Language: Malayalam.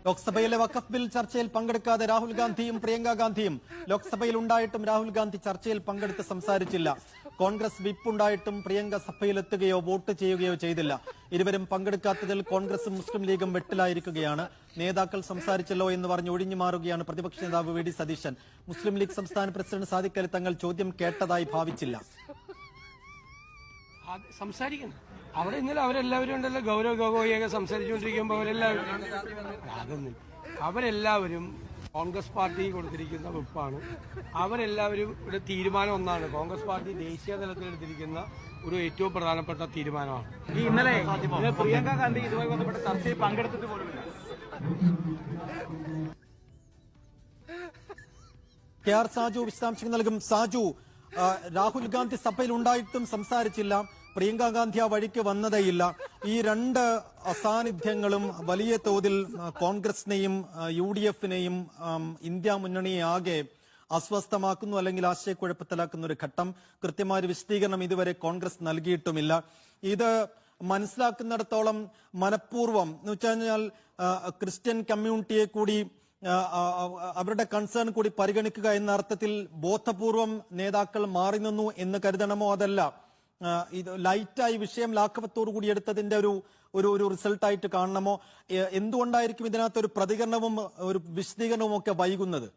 ലോക്സഭയിലെ വഖഫ് ബിൽ ചർച്ചയിൽ പങ്കെടുക്കാതെ രാഹുൽ ഗാന്ധിയും പ്രിയങ്ക ഗാന്ധിയും ലോക്സഭയിൽ ഉണ്ടായിട്ടും രാഹുൽ ഗാന്ധി ചർച്ചയിൽ പങ്കെടുത്ത് സംസാരിച്ചില്ല. കോൺഗ്രസ് വിപ്പ് ഉണ്ടായിട്ടും പ്രിയങ്ക സഭയിലെത്തുകയോ വോട്ട് ചെയ്യുകയോ ചെയ്തില്ല. ഇരുവരും പങ്കെടുക്കാത്തതിൽ കോൺഗ്രസും മുസ്ലിം ലീഗും വെട്ടിലായിരിക്കുകയാണ്. നേതാക്കൾ സംസാരിച്ചല്ലോ എന്ന് പറഞ്ഞ് ഒഴിഞ്ഞു മാറുകയാണ് പ്രതിപക്ഷ നേതാവ് വി ഡി സതീശൻ. മുസ്ലിം ലീഗ് സംസ്ഥാന പ്രസിഡന്റ് സാദിഖ് അലി തങ്ങൾ ചോദ്യം കേട്ടതായി ഭാവിച്ചില്ല. സംസാരിക്കണം. അവിടെ ഇന്നലെ അവരെല്ലാവരും ഉണ്ടല്ലോ, ഗൗരവ് ഗൊഗോയിയൊക്കെ സംസാരിച്ചുകൊണ്ടിരിക്കുമ്പോൾ അവരെല്ലാവരും കോൺഗ്രസ് പാർട്ടി കൊടുത്തിരിക്കുന്ന വിപ്പാണ്. അവരെല്ലാവരും ഒരു തീരുമാനം ഒന്നാണ്. കോൺഗ്രസ് പാർട്ടി ദേശീയ തലത്തിൽ എടുത്തിരിക്കുന്ന ഒരു ഏറ്റവും പ്രധാനപ്പെട്ട തീരുമാനമാണ്. ഈ ഇന്നലെ പ്രിയങ്ക ഗാന്ധി ഇതുമായി ബന്ധപ്പെട്ട ചർച്ചയിൽ പങ്കെടുത്തിട്ട് പോലുമില്ല. കെ ആർ സാജു വിശദാംശങ്ങൾ നൽകും. സാജു, രാഹുൽ ഗാന്ധി സഭയിൽ ഉണ്ടായിട്ടും സംസാരിച്ചില്ല, പ്രിയങ്ക ഗാന്ധി ആ വഴിക്ക് വന്നതേയില്ല. ഈ രണ്ട് അസാന്നിധ്യങ്ങളും വലിയ തോതിൽ കോൺഗ്രസിനെയും യു ഡി എഫിനെയും ഇന്ത്യ മുന്നണിയെ ആകെ അസ്വസ്ഥമാക്കുന്നു, അല്ലെങ്കിൽ ആശയക്കുഴപ്പത്തിലാക്കുന്ന ഒരു ഘട്ടം. കൃത്യമായ വിശദീകരണം ഇതുവരെ കോൺഗ്രസ് നൽകിയിട്ടുമില്ല. ഇത് മനസ്സിലാക്കുന്നിടത്തോളം മനഃപൂർവ്വം എന്ന് വെച്ചുകഴിഞ്ഞാൽ ക്രിസ്ത്യൻ കമ്മ്യൂണിറ്റിയെ കൂടി അവരുടെ കൺസേൺ കൂടി പരിഗണിക്കുക എന്ന അർത്ഥത്തിൽ ബോധപൂർവം നേതാക്കൾ മാറി നിന്നു എന്ന് കരുതണമോ, അതല്ല ഇത് ലൈറ്റായി വിഷയം ലാഘവത്തോടു കൂടി എടുത്തതിന്റെ ഒരു റിസൾട്ടായിട്ട് കാണണമോ? എന്തുകൊണ്ടായിരിക്കും ഇതിനകത്ത് ഒരു പ്രതികരണവും ഒരു വിശദീകരണവും ഒക്കെ വൈകുന്നത്?